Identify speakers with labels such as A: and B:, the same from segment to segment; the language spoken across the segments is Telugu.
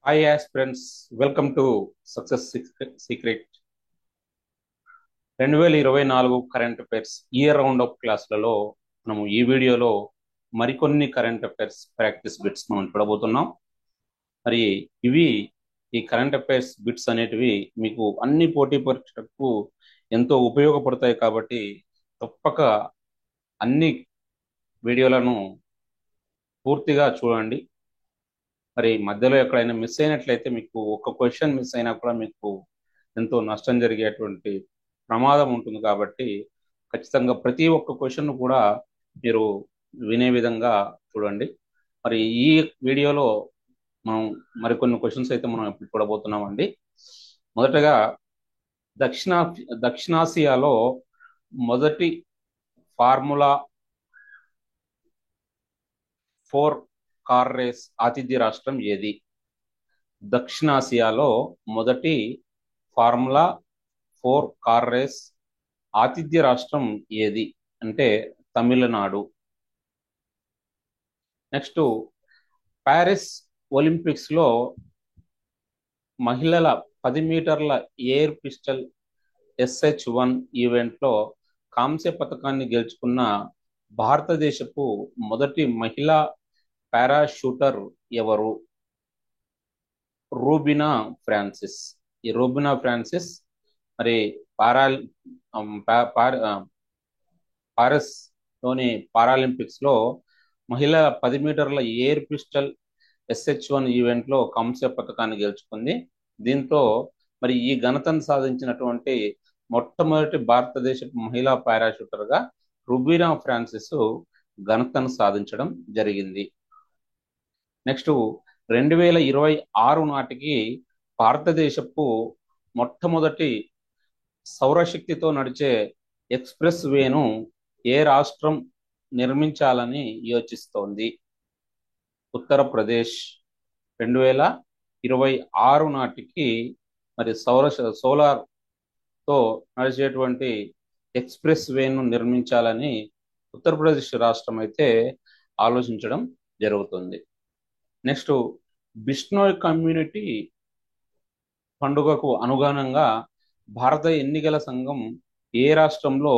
A: Hi aspirants, welcome to Success Secret 2024 current affairs year round of క్లాసులలో మనము ఈ వీడియోలో మరికొన్ని కరెంట్ అఫైర్స్ ప్రాక్టీస్ బిట్స్ మనం చూడబోతున్నాం. మరి ఇవి ఈ కరెంట్ అఫైర్స్ బిట్స్ అనేటివి మీకు అన్ని పోటీ పరీక్షలకు ఎంతో ఉపయోగపడతాయి కాబట్టి తప్పక అన్ని వీడియోలను పూర్తిగా చూడండి. మరి మధ్యలో ఎక్కడైనా మిస్ అయినట్లయితే మీకు ఒక క్వశ్చన్ మిస్ అయినా కూడా మీకు ఎంతో నష్టం జరిగేటువంటి ప్రమాదం ఉంటుంది కాబట్టి ఖచ్చితంగా ప్రతి ఒక్క క్వశ్చన్ కూడా మీరు వినే విధంగా చూడండి. మరి ఈ వీడియోలో మనం మరికొన్ని క్వశ్చన్స్ అయితే మనం ఇప్పుడు చూడబోతున్నామండి. మొదటగా దక్షిణాసియాలో మొదటి ఫార్ములా 4 కార్ రేస్ ఆతిథ్య రాష్ట్రం ఏది? దక్షిణాసియాలో మొదటి ఫార్ములా 4 కార్ రేస్ ఆతిథ్య రాష్ట్రం ఏది అంటే తమిళనాడు. నెక్స్ట్, ప్యారిస్ ఒలింపిక్స్ లో మహిళల 10 మీటర్ల ఎయిర్ పిస్టల్ SH1 ఈవెంట్ లో కాంస్య పథకాన్ని గెలుచుకున్న భారతదేశపు మొదటి మహిళా పారాషూటర్ ఎవరు? రూబినా ఫ్రాన్సిస్. ఈ రూబినా ఫ్రాన్సిస్ మరి పారిస్ లోని పారాలింపిక్స్ లో మహిళల 10 మీటర్ల ఎయిర్ పిస్టల్ SH1 ఈవెంట్ లో కాంస్య పథకాన్ని గెలుచుకుంది. దీంతో మరి ఈ ఘనతను సాధించినటువంటి మొట్టమొదటి భారతదేశ మహిళా పారాషూటర్ గా రుబీనా ఫ్రాన్సిస్ ఘనతను సాధించడం జరిగింది. నెక్స్ట్, 2026 నాటికి భారతదేశపు మొట్టమొదటి సౌరశక్తితో నడిచే ఎక్స్ప్రెస్ వేను ఏ రాష్ట్రం నిర్మించాలని యోచిస్తోంది? ఉత్తరప్రదేశ్. 2026 నాటికి మరి సోలార్ తో నడిచేటువంటి ఎక్స్ప్రెస్ వేను నిర్మించాలని ఉత్తరప్రదేశ్ రాష్ట్రం అయితే ఆలోచించడం జరుగుతుంది. నెక్స్ట్, బిష్నోయ్ కమ్యూనిటీ పండుగకు అనుగుణంగా భారత ఎన్నికల సంఘం ఏ రాష్ట్రంలో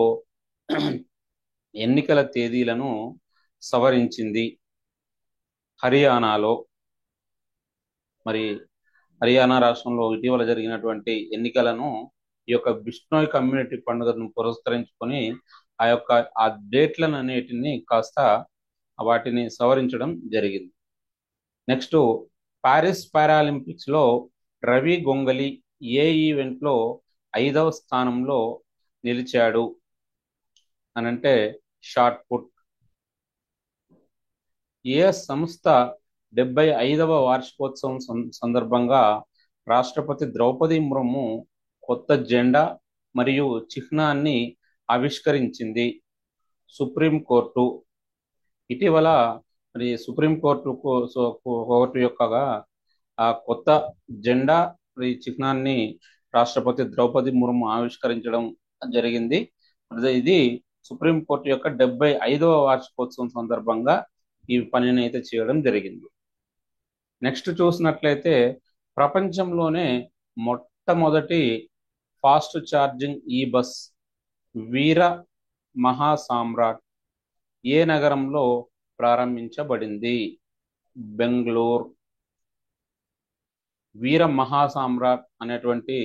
A: ఎన్నికల తేదీలను సవరించింది? హర్యానాలో. మరి హర్యానా రాష్ట్రంలో ఇటీవల జరిగినటువంటి ఎన్నికలను ఈ యొక్క బిష్నోయ్ కమ్యూనిటీ పండుగను పురస్కరించుకొని ఆ డేట్లను అనేటిని కాస్త వాటిని సవరించడం జరిగింది. నెక్స్ట్, పారిస్ పారాలింపిక్స్ లో రవి గొంగలి ఏ ఈవెంట్ లో 5వ స్థానంలో నిలిచాడు అనంటే షార్ట్ పుట్. ఏ సంస్థ 75వ వార్షికోత్సవం సందర్భంగా రాష్ట్రపతి ద్రౌపది ముర్ము కొత్త జెండా మరియు చిహ్నాన్ని ఆవిష్కరించింది? సుప్రీంకోర్టు. ఇటీవల మరి కోర్టు యొక్క ఆ కొత్త జెండా మరి చిహ్నాన్ని రాష్ట్రపతి ద్రౌపది ముర్ము ఆవిష్కరించడం జరిగింది. ఇది సుప్రీంకోర్టు యొక్క 75వ వార్షికోత్సవం సందర్భంగా ఈ పనిని అయితే చేయడం జరిగింది. నెక్స్ట్ చూసినట్లయితే ప్రపంచంలోనే మొట్టమొదటి ఫాస్ట్ ఛార్జింగ్ ఈ బస్ వీర మహాసామ్రాట్ ఏ నగరంలో ప్రారంభించబడింది? బెంగళూరు. వీర మహాసామ్రాట్ అనేటువంటి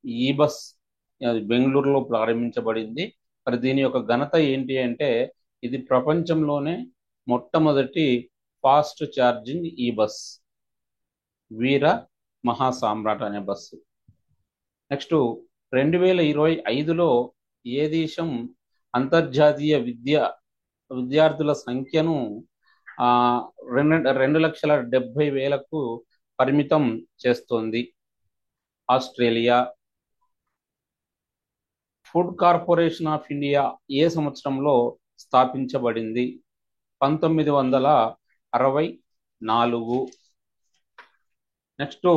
A: ఈ బస్ బెంగళూరులో ప్రారంభించబడింది. మరి దీని యొక్క ఘనత ఏంటి అంటే ఇది ప్రపంచంలోనే మొట్టమొదటి ఫాస్ట్ ఛార్జింగ్ ఈ బస్ వీర మహాసామ్రాట్ అనే బస్సు. నెక్స్ట్, 2025లో ఏ దేశం అంతర్జాతీయ విద్యార్థుల సంఖ్యను 2,70,000కు పరిమితం చేస్తోంది? Australia. Food corporation of India ఏ సంవత్సరంలో స్థాపించబడింది? 1964. నెక్స్ట్,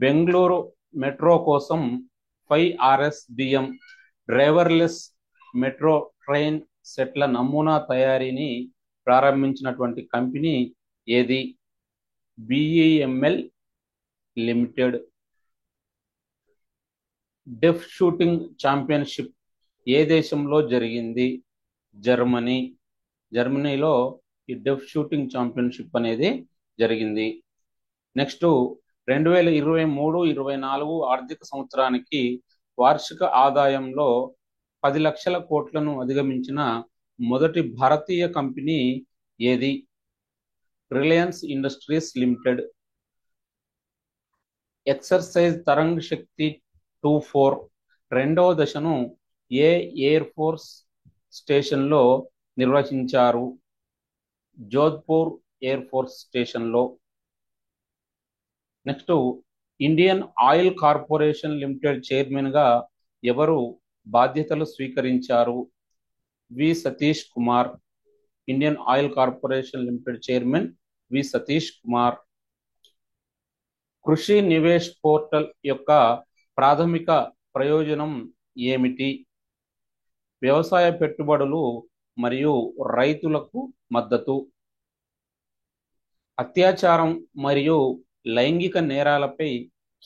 A: బెంగళూరు మెట్రో కోసం 5RSBM డ్రైవర్లెస్ మెట్రో ట్రైన్ సెట్ల నమూనా తయారీని ప్రారంభించినటువంటి కంపెనీ ఏది? BEML limited. Deaf shooting championship ఏ దేశంలో జరిగింది? జర్మనీ. జర్మనీలో ఈ డెఫ్ షూటింగ్ ఛాంపియన్షిప్ అనేది జరిగింది. నెక్స్ట్ 2023-24 ఆర్థిక సంవత్సరానికి వార్షిక ఆదాయంలో 10 లక్షల కోట్లను అధిగమించిన మొదటి భారతీయ కంపెనీ ఏది? Reliance Industries limited. Exercise Tarang Shakti 24 రెండవ దశను ఏ ఎయిర్ ఫోర్స్ స్టేషన్లో నిర్వహించారు? జోధ్పూర్ ఎయిర్ ఫోర్స్ స్టేషన్లో. Next Indian Oil Corporation limited chairman గా ఎవరు బాధ్యతలు స్వీకరించారు? V Satish Kumar. Indian Oil Corporation limited chairman V Satish Kumar. Krishi Nivesh portal యొక్క ప్రాథమిక ప్రయోజనం ఏమిటి? వ్యవసాయ పెట్టుబడులు మరియు రైతులకు మద్దతు. అత్యాచారం మరియు లైంగిక నేరాలపై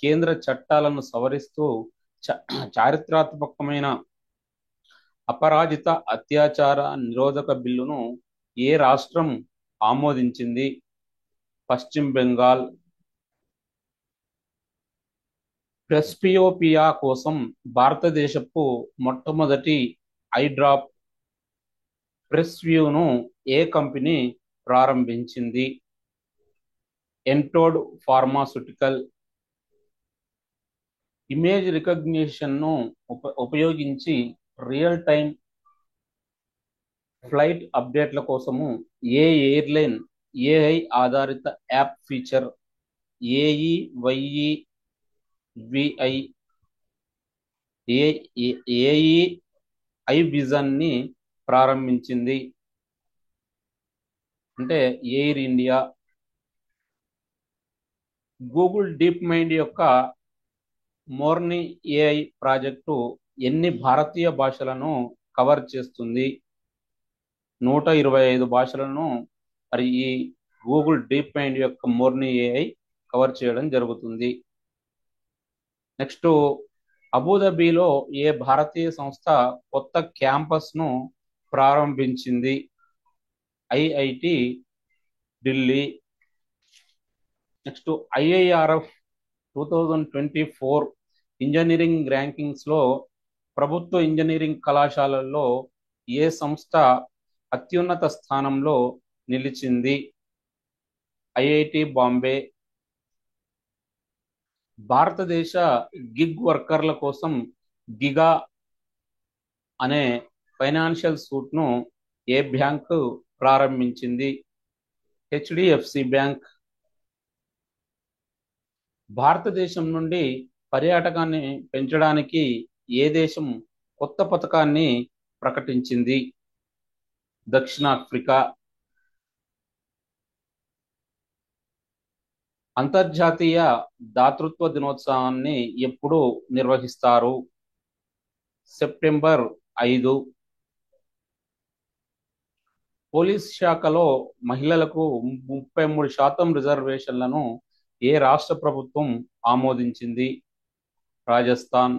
A: కేంద్ర చట్టాలను సవరిస్తూ చారిత్రాత్మకమైన అపరాజిత అత్యాచార నిరోధక బిల్లును ఏ రాష్ట్రం ఆమోదించింది? పశ్చిమ బెంగాల్. ప్రెస్పియోపియా కోసం భారతదేశపు మొట్టమొదటి ఐ డ్రాప్ ప్రెస్వ్యూను ఏ కంపెనీ ప్రారంభించింది? ఎంటోడ్ ఫార్మాస్యూటికల్. ఇమేజ్ రికగ్నిషన్ను ఉపయోగించి రియల్ టైం ఫ్లైట్ అప్డేట్ల కోసము ఏ ఎయిర్లైన్ ఏఐ ఆధారిత యాప్ ఫీచర్ ఏఈవైఈవిఐ ఏఈఐ విజన్ ని ప్రారంభించింది? అంటే air India. Google deep mind యొక్క మోర్ని ఏఐ ప్రాజెక్టు ఎన్ని భారతీయ భాషలను కవర్ చేస్తుంది? 125 భాషలను మరి ఈ గూగుల్ డీప్ మైండ్ యొక్క మోర్ని ఏఐ కవర్ చేయడం జరుగుతుంది. నెక్స్ట్ అబుదాబిలో ఏ భారతీయ సంస్థ కొత్త క్యాంపస్ను ప్రారంభించింది? IIT Delhi. Next IIRF 2024 engineering rankings లో ప్రభుత్వ ఇంజనీరింగ్ కళాశాలల్లో ఏ సంస్థ అత్యున్నత స్థానంలో నిలిచింది? ఐఐటి బాంబే. భారతదేశ గిగ్ వర్కర్ల కోసం గిగా అనే ఫైనాన్షియల్ సూట్ ను ఏ బ్యాంకు ప్రారంభించింది? HDFC bank. భారతదేశం నుండి పర్యాటకాన్ని పెంచడానికి ఏ దేశం కొత్త పథకాన్ని ప్రకటించింది? దక్షిణాఫ్రికా. అంతర్జాతీయ దాతృత్వ దినోత్సవాన్ని ఎప్పుడు నిర్వహిస్తారు? సెప్టెంబర్ 5. పోలీస్ శాఖలో మహిళలకు 33% రిజర్వేషన్లను ఏ రాష్ట్ర ప్రభుత్వం ఆమోదించింది? రాజస్థాన్.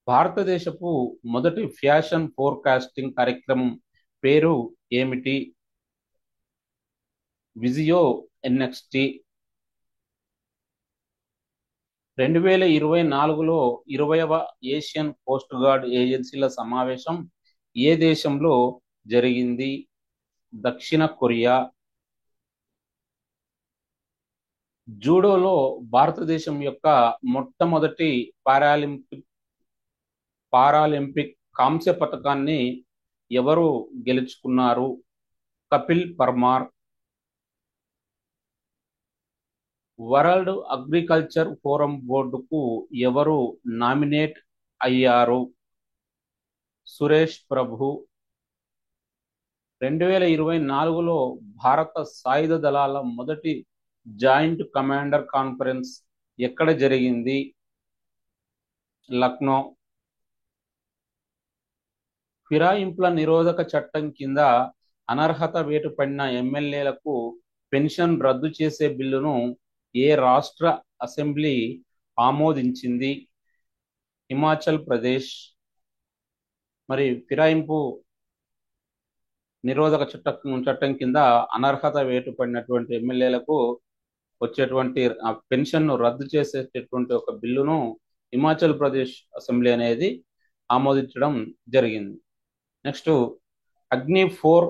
A: భారతదేశపు మొదటి ఫ్యాషన్ ఫోర్కాస్టింగ్ కార్యక్రమం పేరు ఏమిటి? Visio NXT. 2024లో 20వ Asian coast guard ఏజెన్సీల సమావేశం ఏ దేశంలో జరిగింది? దక్షిణ కొరియా. జూడోలో భారతదేశం యొక్క మొట్టమొదటి పారాలింపిక్ కాంస్య పథకాన్ని ఎవరు గెలుచుకున్నారు? Kapil Parmar. World agriculture forum బోర్డుకు ఎవరు నామినేట్ అయ్యారు? సురేష్ ప్రభు. 2024లో భారత సాయుధ దళాల మొదటి జాయింట్ కమాండర్ కాన్ఫరెన్స్ ఎక్కడ జరిగింది? లక్నో. ఫిరాయింపుల నిరోధక చట్టం కింద అనర్హత వేటు పడిన ఎమ్మెల్యేలకు పెన్షన్ రద్దు చేసే బిల్లును ఏ రాష్ట్ర అసెంబ్లీ ఆమోదించింది? హిమాచల్ ప్రదేశ్. మరి ఫిరాయింపు నిరోధక చట్టం కింద అనర్హత వేటు పడినటువంటి ఎమ్మెల్యేలకు వచ్చేటువంటి పెన్షన్ ను రద్దు చేసేటటువంటి ఒక బిల్లును హిమాచల్ ప్రదేశ్ అసెంబ్లీ అనేది ఆమోదించడం జరిగింది. నెక్స్ట్, అగ్ని-4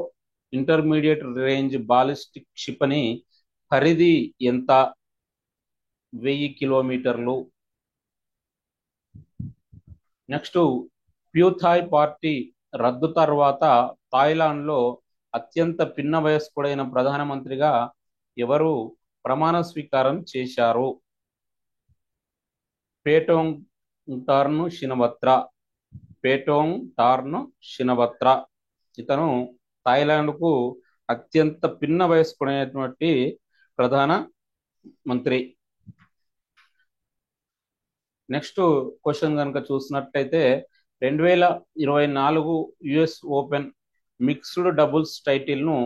A: ఇంటర్మీడియట్ రేంజ్ బాలిస్టిక్ క్షిపణి పరిధి ఎంత? 1000 కిలోమీటర్లు. నెక్స్ట్, ప్యూథాయ్ పార్టీ రద్దు తర్వాత థాయిలాండ్ లో అత్యంత పిన్న వయస్కుడైన ప్రధానమంత్రిగా ఎవరు ప్రమాణ స్వీకారం చేశారు? పేటోంగ్ టార్ను షినవత్రా. పేటోంగ్ టార్ను షినవత్రా. ఇతను థాయిలాండ్ కు అత్యంత పిన్న వయస్కుడైనటువంటి ప్రధాన మంత్రి. నెక్స్ట్ క్వశ్చన్ కనుక చూసినట్లయితే 2024 US open mixed doubles title ను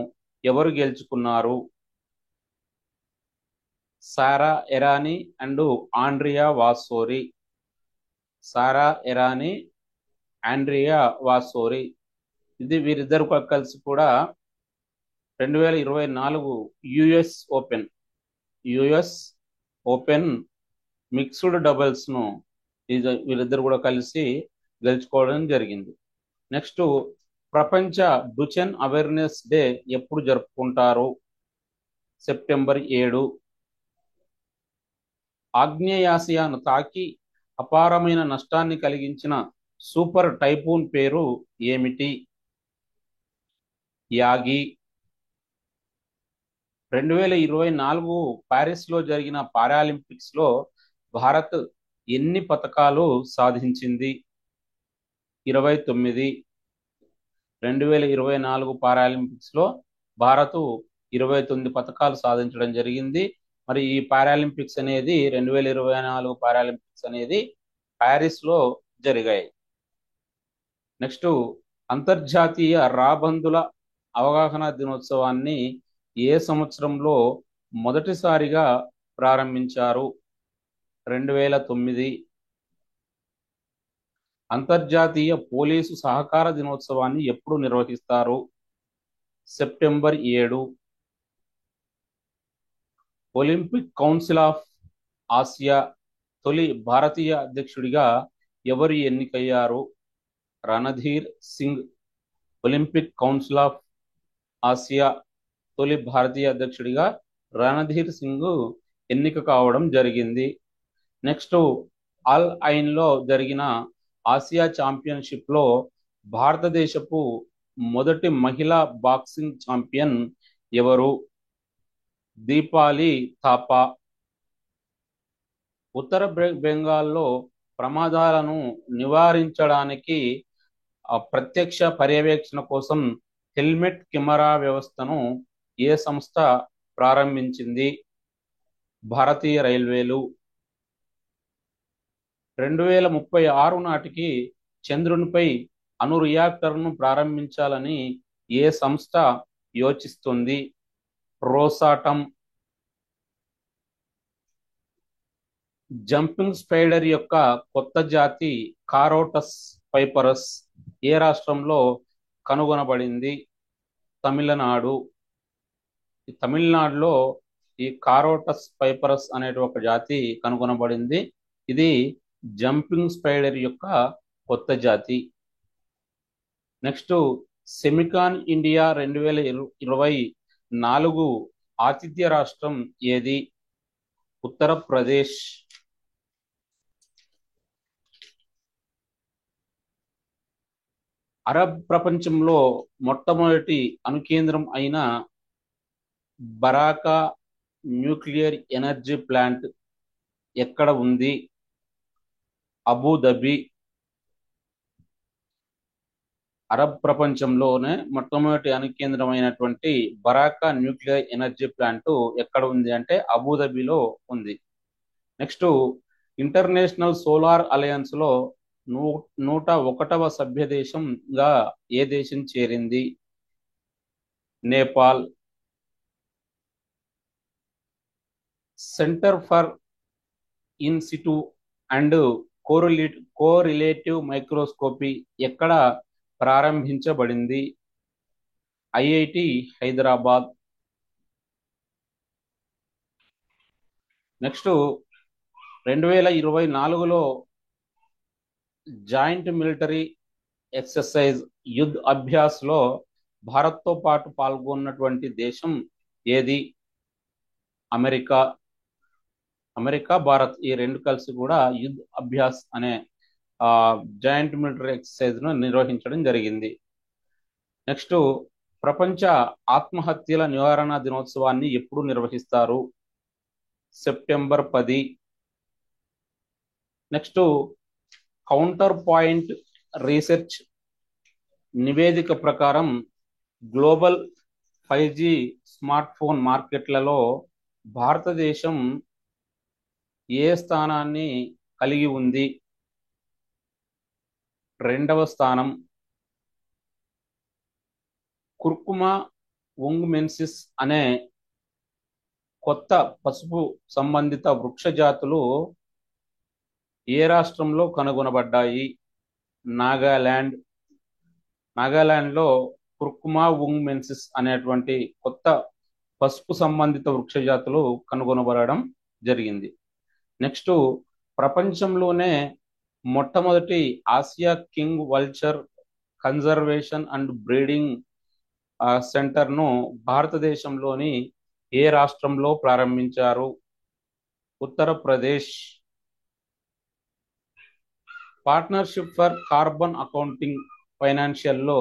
A: ఎవరు గెలుచుకున్నారు? Sara Errani and Andrea Vavassori. Sara Errani, Andrea Vavassori. ఇది వీరిద్దరు కలిసి కూడా 2024 యుఎస్ ఓపెన్ మిక్స్డ్ డబుల్స్ ను వీరిద్దరు కూడా కలిసి గెలుచుకోవడం జరిగింది. నెక్స్ట్, ప్రపంచ డుచెన్ అవేర్నెస్ డే ఎప్పుడు జరుపుకుంటారు? సెప్టెంబర్ 7. ఆగ్నేయాసియాను తాకి అపారమైన నష్టాన్ని కలిగించిన సూపర్ టైఫూన్ పేరు ఏమిటి? యాగి. 2024 పారిస్ లో జరిగిన పారాలింపిక్స్ లో భారత్ ఎన్ని పతకాలు సాధించింది? 29. 2024 పారాలింపిక్స్ లో భారత్ 29 పతకాలు సాధించడం జరిగింది. మరి ఈ పారాలింపిక్స్ అనేది 2024 పారాలింపిక్స్ అనేది పారిస్ లో జరిగాయి. నెక్స్ట్, అంతర్జాతీయ రాబందుల అవగాహన దినోత్సవాన్ని ఏ సంవత్సరంలో మొదటిసారిగా ప్రారంభించారు? 2009. అంతర్జాతీయ పోలీసు సహకార దినోత్సవాన్ని ఎప్పుడు నిర్వహిస్తారు? September 7. Olympic council of Asia తొలి భారతీయ అధ్యక్షుడిగా ఎవరు ఎన్నికయ్యారు? Randhir Singh. Olympic council of Asia తొలి భారతీయ అధ్యక్షుడిగా రణధీర్ సింగ్ ఎన్నిక కావడం జరిగింది. నెక్స్ట్, అల్ ఐన్ లో జరిగిన ఆసియా ఛాంపియన్షిప్ లో భారతదేశపు మొదటి మహిళా బాక్సింగ్ ఛాంపియన్ ఎవరు? దీపాలి థాపా. ఉత్తర బెంగాల్లో ప్రమాదాలను నివారించడానికి ప్రత్యక్ష పర్యవేక్షణ కోసం హెల్మెట్ కెమెరా వ్యవస్థను ఏ సంస్థ ప్రారంభించింది? భారతీయ రైల్వేలు. 2036 నాటికి చంద్రునిపై అణు రియాక్టర్ను ప్రారంభించాలని ఏ సంస్థ యోచిస్తుంది? రోసాటమ్. జంపింగ్ స్పైడర్ యొక్క కొత్త జాతి కారోటస్ పైపరస్ ఏ రాష్ట్రంలో కనుగొనబడింది? తమిళనాడు. తమిళనాడులో ఈ కారోటస్ పైపరస్ అనే ఒక జాతి కనుగొనబడింది. ఇది జంపింగ్ స్పైడర్ యొక్క కొత్త జాతి. నెక్స్ట్, సెమికాన్ ఇండియా 2024 ఆతిథ్య రాష్ట్రం ఏది? ఉత్తరప్రదేశ్. అరబ్ ప్రపంచంలో మొట్టమొదటి అణుకేంద్రం అయిన బరాకా న్యూక్లియర్ ఎనర్జీ ప్లాంట్ ఎక్కడ ఉంది? అబుదాబి. అరబ్ ప్రపంచంలోనే మొట్టమొదటి అణుకేంద్రమైనటువంటి బరాకా న్యూక్లియర్ ఎనర్జీ ప్లాంట్ ఎక్కడ ఉంది అంటే అబుదాబిలో ఉంది. నెక్స్ట్, ఇంటర్నేషనల్ సోలార్ అలయన్స్ లో 101వ సభ్య దేశంగా ఏ దేశం చేరింది? Nepal. Centre for in situ and correlative microscopy ఎక్కడ ప్రారంభించబడింది? ఐఐటి హైదరాబాద్. నెక్స్ట్ 2024లో joint military exercise Yudh Abhyas లో భారత్తో పాటు పాల్గొన్నటువంటి దేశం ఏది? అమెరికా. భారత్ ఈ రెండు కలిసి కూడా యుద్ధ్ అభ్యాస్ అనే జాయింట్ మిలిటరీ ఎక్సర్సైజ్ ను నిర్వహించడం జరిగింది. నెక్స్ట్ ప్రపంచ ఆత్మహత్యల నివారణ దినోత్సవాన్ని ఎప్పుడు నిర్వహిస్తారు? September 10. Next counter point research నివేదిక ప్రకారం గ్లోబల్ 5G స్మార్ట్ ఫోన్ మార్కెట్లలో భారతదేశం ఏ స్థానాన్ని కలిగి ఉంది? 2వ స్థానం. కుర్కుమా ఉంగ్మెన్సిస్ అనే కొత్త పసుపు సంబంధిత వృక్ష జాతులు ఏ రాష్ట్రంలో కనుగొనబడ్డాయి? నాగాలాండ్లో కుర్కుమా ఉంగ్మెన్సిస్ అనేటువంటి కొత్త పసుపు సంబంధిత వృక్ష జాతులు కనుగొనబడడం జరిగింది. నెక్స్ట్ ప్రపంచంలోనే మొట్టమొదటి Asia king vulture conservation and breeding సెంటర్ను భారతదేశంలోని ఏ రాష్ట్రంలో ప్రారంభించారు? Uttar Pradesh. Partnership for carbon accounting ఫైనాన్షియల్లో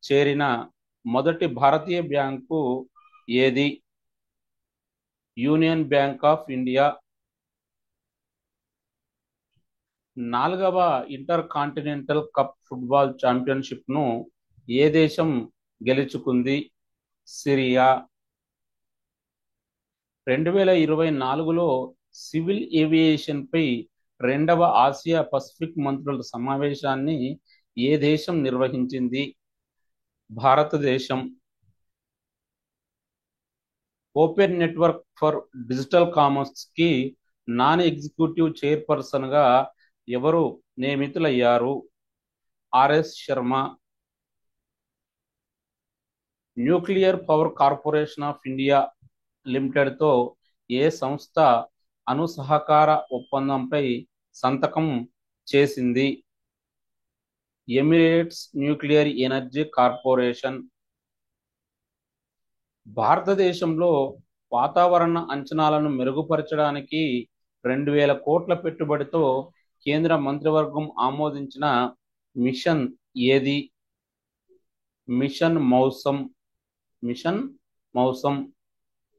A: చేరిన మొదటి భారతీయ బ్యాంకు ఏది? Union Bank of India. 4వ intercontinental cup football championship ను ఏ దేశం గెలుచుకుంది? సిరియా. 2024లో సివిల్ ఏవియేషన్ పై 2వ ఆసియా పసిఫిక్ మంత్రుల సమావేశాన్ని ఏ దేశం నిర్వహించింది? భారతదేశం. Open network for digital commerce కి నాన్ ఎగ్జిక్యూటివ్ చైర్పర్సన్ గా ఎవరు నియమితులయ్యారు? RS Sharma. Nuclear power corporation of India limited తో ఏ సంస్థ అణు సహకార ఒప్పందంపై సంతకం చేసింది? Emirates nuclear energy corporation. భారతదేశంలో వాతావరణ అంచనాలను మెరుగుపరచడానికి 2000 కోట్ల పెట్టుబడితో కేంద్ర మంత్రివర్గం ఆమోదించిన మిషన్ ఏది? మిషన్ మౌసం.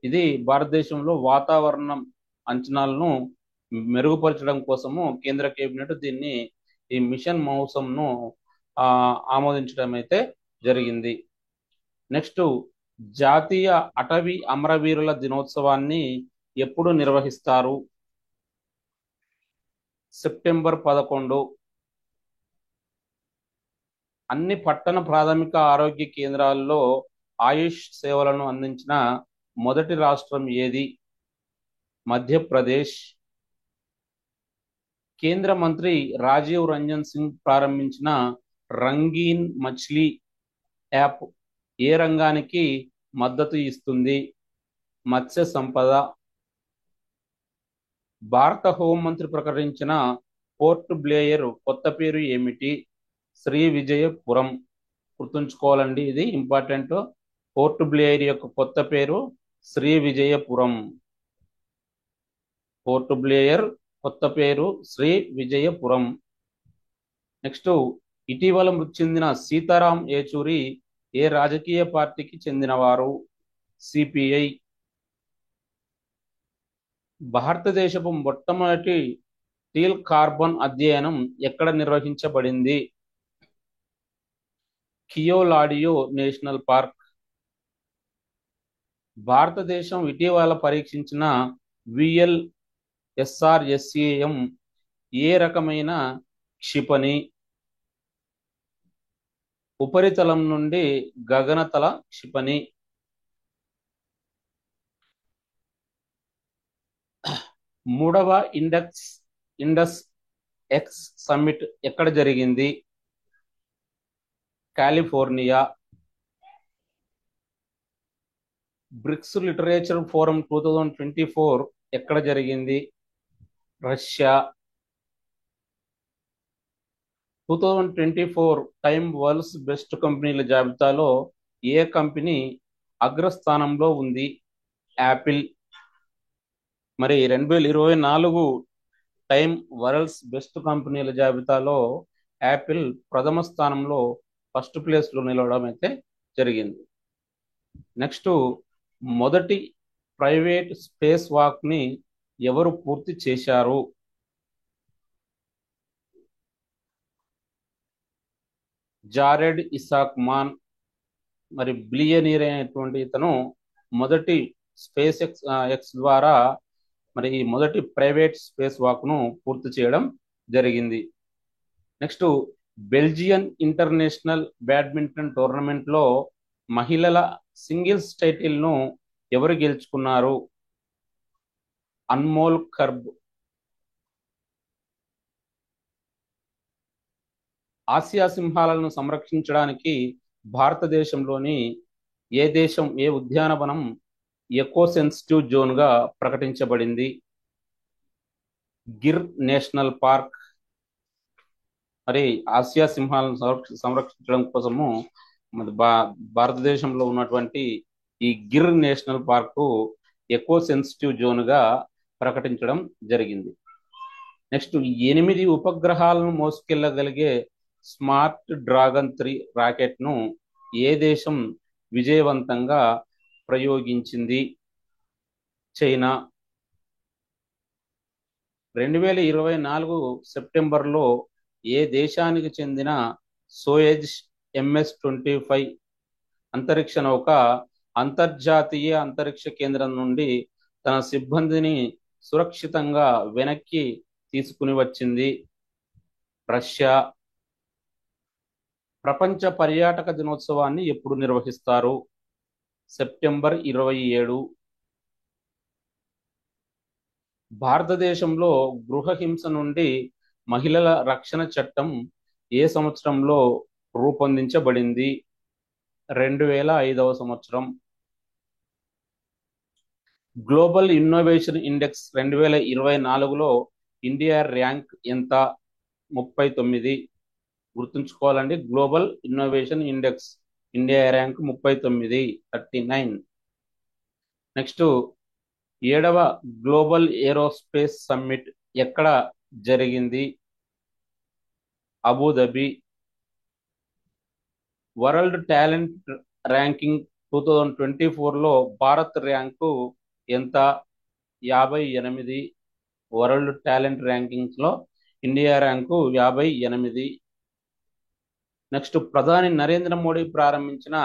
A: ఇది భారతదేశంలో వాతావరణం అంచనాలను మెరుగుపరచడం కోసము కేంద్ర కేబినెట్ ఈ మిషన్ మౌసంను ఆమోదించడం అయితే జరిగింది. నెక్స్ట్ జాతీయ అటవీ అమరవీరుల దినోత్సవాన్ని ఎప్పుడు నిర్వహిస్తారు? సెప్టెంబర్ 11. అన్ని పట్టణ ప్రాథమిక ఆరోగ్య కేంద్రాల్లో ఆయుష్ సేవలను అందించిన మొదటి రాష్ట్రం ఏది? మధ్యప్రదేశ్. కేంద్ర మంత్రి రాజీవ్ రంజన్ సింగ్ ప్రారంభించిన రంగీన్ మచ్లీ యాప్ ఏ రంగానికి మద్దతు ఇస్తుంది? మత్స్య సంపద. భారత హోంమంత్రి ప్రకటించిన పోర్ట్ బ్లేయర్ కొత్త పేరు ఏమిటి? శ్రీవిజయపురం. గుర్తుంచుకోవాలండి, ఇది ఇంపార్టెంట్. పోర్ట్ బ్లేయర్ యొక్క కొత్త పేరు శ్రీవిజయపురం. పోర్ట్ బ్లేయర్ కొత్త పేరు శ్రీవిజయపురం. నెక్స్ట్ ఇటీవల మృతి చెందిన సీతారాం ఏచూరి ఏ రాజకీయ పార్టీకి చెందినవారు? సిపిఐ. భారతదేశపు మొట్టమొదటి టీల్ కార్బన్ అధ్యయనం ఎక్కడ నిర్వహించబడింది? Keoladeo national park. భారతదేశం ఇటీవల పరీక్షించిన VLSRSAM ఏ రకమైన క్షిపణి? ఉపరితలం నుండి గగనతల క్షిపణి. మూడవ ఇండస్ ఎక్స్ సమ్మిట్ ఎక్కడ జరిగింది? కాలిఫోర్నియా. బ్రిక్స్ లిటరేచర్ ఫోరం 2024 ఎక్కడ జరిగింది? రష్యా. 2024 టైమ్ వరల్డ్స్ బెస్ట్ కంపెనీల జాబితాలో ఏ కంపెనీ అగ్రస్థానంలో ఉంది? యాపిల్. మరి 2024 టైమ్ వరల్డ్స్ బెస్ట్ కంపెనీల జాబితాలో యాపిల్ ప్రథమ స్థానంలో ఫస్ట్ ప్లేస్ లో నిలవడం అయితే జరిగింది. నెక్స్ట్, మొదటి ప్రైవేట్ స్పేస్ వాక్ ని ఎవరు పూర్తి చేశారు? జారెడ్ ఇసాక్ మాన్. మరి బిలియనీర్ అయినటువంటి ఇతను మొదటి స్పేస్ ఎక్స్ ద్వారా మరి మొదటి ప్రైవేట్ స్పేస్ వాక్ ను పూర్తి చేయడం జరిగింది. Next, Belgian international badminton tournament లో మహిళల సింగిల్స్ టైటిల్ ను ఎవరు గెలుచుకున్నారు? అన్మోల్ కర్బ్. ఆసియా సింహాలను సంరక్షించడానికి భారతదేశంలోని ఏ ఉద్యానవనం ఎకో సెన్సిటివ్ జోన్ గా ప్రకటించబడింది? Gir national park. మరి ఆసియా సింహాలను సంరక్షించడం కోసము మరి భారతదేశంలో ఉన్నటువంటి ఈ Gir national park eco sensitive zone గా ప్రకటించడం జరిగింది. నెక్స్ట్, 8 ఉపగ్రహాలను మోసుకెళ్లగలిగే స్మార్ట్ డ్రాగన్ 3 రాకెట్ ను ఏ దేశం విజయవంతంగా ప్రయోగించింది? చైనా. 2024 సెప్టెంబర్లో ఏ దేశానికి చెందిన సోయజ్ MS-25 అంతరిక్ష నౌక అంతర్జాతీయ అంతరిక్ష కేంద్రం నుండి తన సిబ్బందిని సురక్షితంగా వెనక్కి తీసుకుని వచ్చింది? రష్యా. ప్రపంచ పర్యాటక దినోత్సవాన్ని ఎప్పుడు నిర్వహిస్తారు? సెప్టెంబర్ 27. భారతదేశంలో గృహహింస నుండి మహిళల రక్షణ చట్టం ఏ సంవత్సరంలో రూపొందించబడింది? 2005వ సంవత్సరం. గ్లోబల్ ఇన్నోవేషన్ ఇండెక్స్ 2024లో ఇండియా ర్యాంక్ ఎంత? 39. గుర్తుంచుకోవాలండి, global innovation index India rank 39. Next, 7వ గ్లోబల్ ఏరోస్పేస్ సమ్మిట్ ఎక్కడ జరిగింది? అబుదాబి. వరల్డ్ టాలెంట్ ర్యాంకింగ్ 2024లో భారత్ ర్యాంకు ఎంత? 58. వరల్డ్ టాలెంట్ ర్యాంకింగ్స్ లో ఇండియా ర్యాంకు 58. నెక్స్ట్, ప్రధాని నరేంద్ర మోడీ ప్రారంభించిన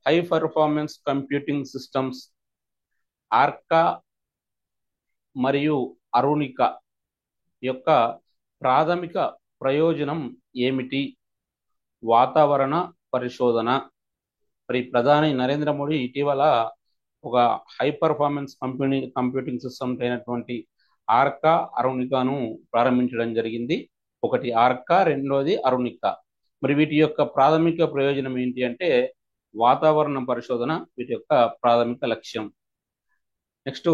A: high performance computing systems Arka మరియు అరుణిక యొక్క ప్రాథమిక ప్రయోజనం ఏమిటి? వాతావరణ పరిశోధన. మరి ప్రధాని నరేంద్ర మోడీ ఇటీవల ఒక హై పర్ఫార్మెన్స్ కంప్యూటింగ్ సిస్టమ్ అయినటువంటి ఆర్కా అరుణికను ప్రారంభించడం జరిగింది. ఒకటి ఆర్కా, రెండోది అరుణిక. మరి వీటి యొక్క ప్రాథమిక ప్రయోజనం ఏంటి అంటే వాతావరణ పరిశోధన వీటి యొక్క ప్రాథమిక లక్ష్యం. నెక్స్ట్,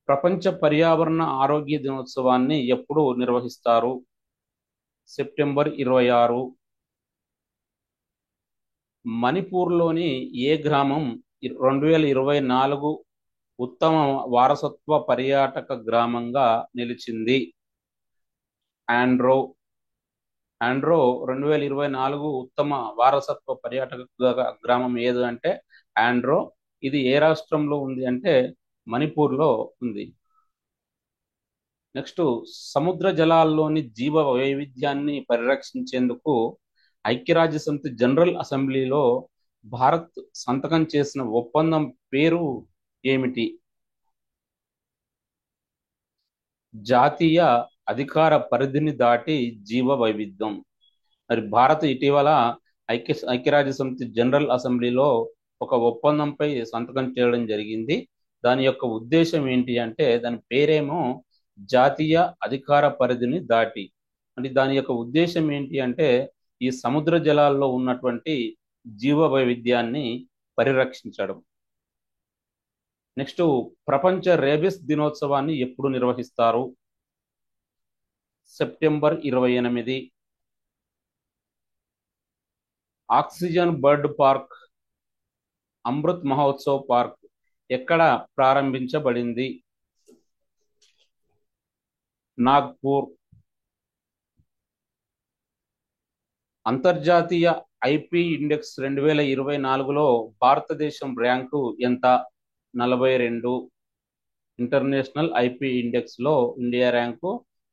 A: ప్రపంచ పర్యావరణ ఆరోగ్య దినోత్సవాన్ని ఎప్పుడు నిర్వహిస్తారు? సెప్టెంబర్ 26. మణిపూర్లోని ఏ గ్రామం 2024 ఉత్తమ వారసత్వ పర్యాటక గ్రామంగా నిలిచింది? ఆండ్రో. 2024 ఉత్తమ వారసత్వ పర్యాటక గ్రామం ఏది అంటే ఆండ్రో. ఇది ఏ రాష్ట్రంలో ఉంది అంటే మణిపూర్లో ఉంది. నెక్స్ట్, సముద్ర జలాల్లోని జీవ వైవిధ్యాన్ని పరిరక్షించేందుకు ఐక్యరాజ్య సమితి జనరల్ అసెంబ్లీలో భారత్ సంతకం చేసిన ఒప్పందం పేరు ఏమిటి? జాతీయ అధికార పరిధిని దాటి జీవ వైవిధ్యం. మరి భారత్ ఇటీవల ఐక్యరాజ్య సమితి జనరల్ అసెంబ్లీలో ఒక ఒప్పందంపై సంతకం చేయడం జరిగింది. దాని యొక్క ఉద్దేశం ఏంటి అంటే దాని పేరేమో జాతీయ అధికార పరిధిని దాటి. అంటే దాని యొక్క ఉద్దేశం ఏంటి అంటే ఈ సముద్ర జలాల్లో ఉన్నటువంటి జీవ వైవిధ్యాన్ని పరిరక్షించడం. నెక్స్ట్, ప్రపంచ రేబిస్ దినోత్సవాన్ని ఎప్పుడు నిర్వహిస్తారు? September 28. Oxygen bird park, Amrit Mahotsav park ఎక్కడ ప్రారంభించబడింది? నాగ్పూర్. అంతర్జాతీయ ఐపీ ఇండెక్స్ 2024లో భారతదేశం ర్యాంకు ఎంత? 42. ఇంటర్నేషనల్ ఐపీ ఇండెక్స్ లో ఇండియా ర్యాంకు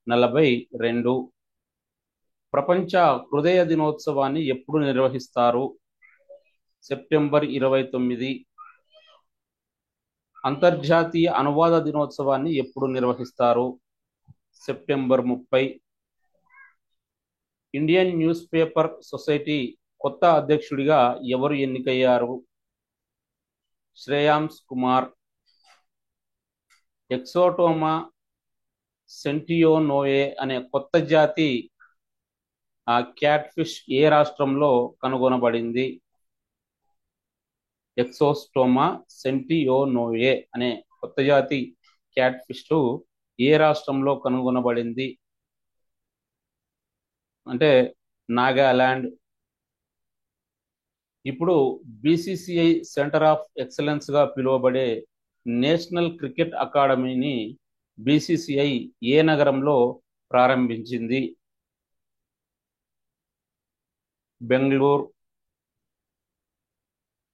A: 42. ప్రపంచ హృదయ దినోత్సవాన్ని ఎప్పుడు నిర్వహిస్తారు? సెప్టెంబర్ 29. అంతర్జాతీయ అనువాద దినోత్సవాన్ని ఎప్పుడు నిర్వహిస్తారు? September 30. Indian news paper society కొత్త అధ్యక్షుడిగా ఎవరు ఎన్నికయ్యారు? శ్రేయాంశ్ కుమార్. ఎక్సోటోమా సెంటియోనోయే అనే కొత్త జాతి క్యాట్ ఫిష్ ఏ రాష్ట్రంలో కనుగొనబడింది? ఎక్సోస్టోమా సెంటియోనోయే అనే కొత్త జాతి క్యాట్ ఫిష్ ఏ రాష్ట్రంలో కనుగొనబడింది? అంటే నాగాలాండ్. ఇప్పుడు బీసీసీఐ సెంటర్ ఆఫ్ ఎక్సలెన్స్ గా పిలువబడే నేషనల్ క్రికెట్ అకాడమీని బీసీసీఐ ఏ నగరంలో ప్రారంభించింది? బెంగళూరు.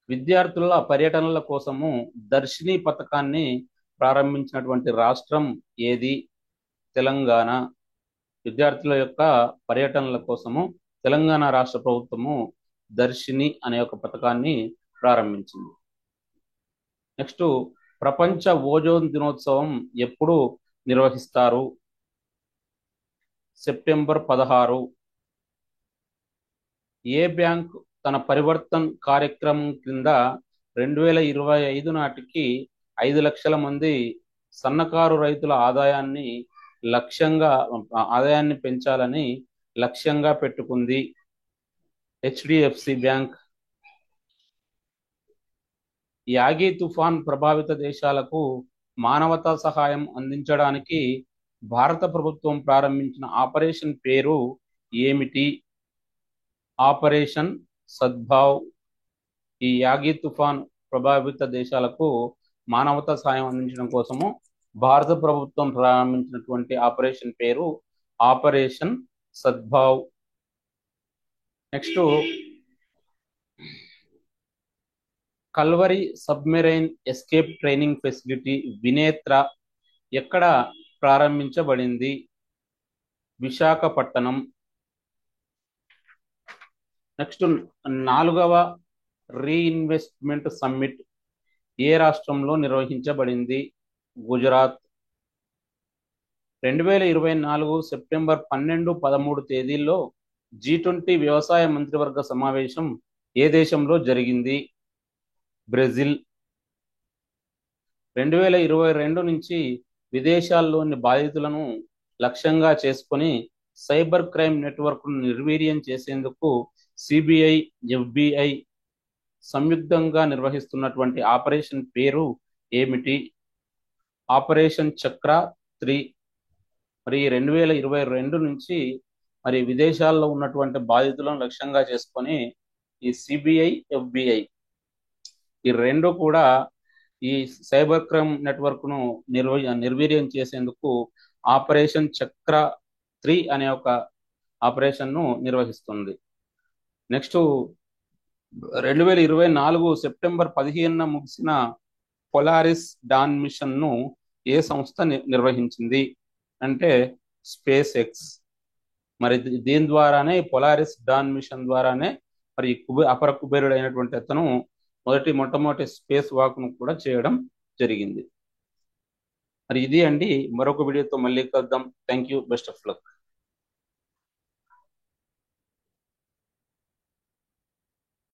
A: విద్యార్థుల పర్యటనల కోసము దర్శిని పథకాన్ని ప్రారంభించినటువంటి రాష్ట్రం ఏది? తెలంగాణ. విద్యార్థుల యొక్క పర్యటనల కోసము తెలంగాణ రాష్ట్ర ప్రభుత్వము దర్శిని అనే ఒక పథకాన్ని ప్రారంభించింది. నెక్స్ట్, ప్రపంచ ఓజోన్ దినోత్సవం ఎప్పుడు నిర్వహిస్తారు? సెప్టెంబర్ 16. ఏ బ్యాంక్ తన పరివర్తన్ కార్యక్రమం కింద 2025 నాటికి 5 లక్షల మంది సన్నకారు రైతుల ఆదాయాన్ని పెంచాలని లక్ష్యంగా పెట్టుకుంది? HDFC bank. యాగి తుఫాన్ ప్రభావిత దేశాలకు మానవతా సహాయం అందించడానికి భారత ప్రభుత్వం ప్రారంభించిన ఆపరేషన్ పేరు ఏమిటి? ఆపరేషన్ సద్భావ్. ఈ యాగి తుఫాన్ ప్రభావిత దేశాలకు మానవతా సహాయం అందించడం కోసము భారత ప్రభుత్వం ప్రారంభించినటువంటి ఆపరేషన్ పేరు operation Sadbhav. Next, Kalvari submarine escape training facility Vinetra ఎక్కడ ప్రారంభించబడింది? విశాఖపట్నం. నెక్స్ట్, 4వ రీఇన్వెస్ట్మెంట్ సమ్మిట్ ఏ రాష్ట్రంలో నిర్వహించబడింది? గుజరాత్. 2024 సెప్టెంబర్ 12-13 తేదీల్లో G20 వ్యవసాయ మంత్రివర్గ సమావేశం ఏ దేశంలో జరిగింది? బ్రెజిల్. 2022 నుంచి విదేశాల్లోని బాధితులను లక్ష్యంగా చేసుకొని సైబర్ క్రైమ్ నెట్వర్క్ను నిర్వీర్యం చేసేందుకు సిబిఐ, ఎఫ్బిఐ సంయుక్తంగా నిర్వహిస్తున్నటువంటి ఆపరేషన్ పేరు ఏమిటి? ఆపరేషన్ చక్ర 3. మరి 2022 నుంచి మరి విదేశాల్లో ఉన్నటువంటి బాధితులను లక్ష్యంగా చేసుకొని ఈ సిబిఐ, ఎఫ్బిఐ ఈ రెండు కూడా ఈ సైబర్ క్రైమ్ నెట్వర్క్ ను నిర్వీర్యం చేసేందుకు ఆపరేషన్ చక్ర 3 అనే ఒక ఆపరేషన్ ను నిర్వహిస్తుంది. నెక్స్ట్, 2024 సెప్టెంబర్ 15 ముగిసిన పొలారిస్ డాన్ మిషన్ ను ఏ సంస్థ నిర్వహించింది? అంటే స్పేస్ ఎక్స్. మరి దీని ద్వారానే పొలారిస్ డాన్ మిషన్ ద్వారానే మరి అపర కుబేరుడు అయినటువంటి అతను మొట్టమొదటి స్పేస్ వాక్ ను కూడా చేయడం జరిగింది. మరి ఇది అండి, మరొక వీడియోతో మళ్ళీ కలుద్దాం. Thank you, best of luck.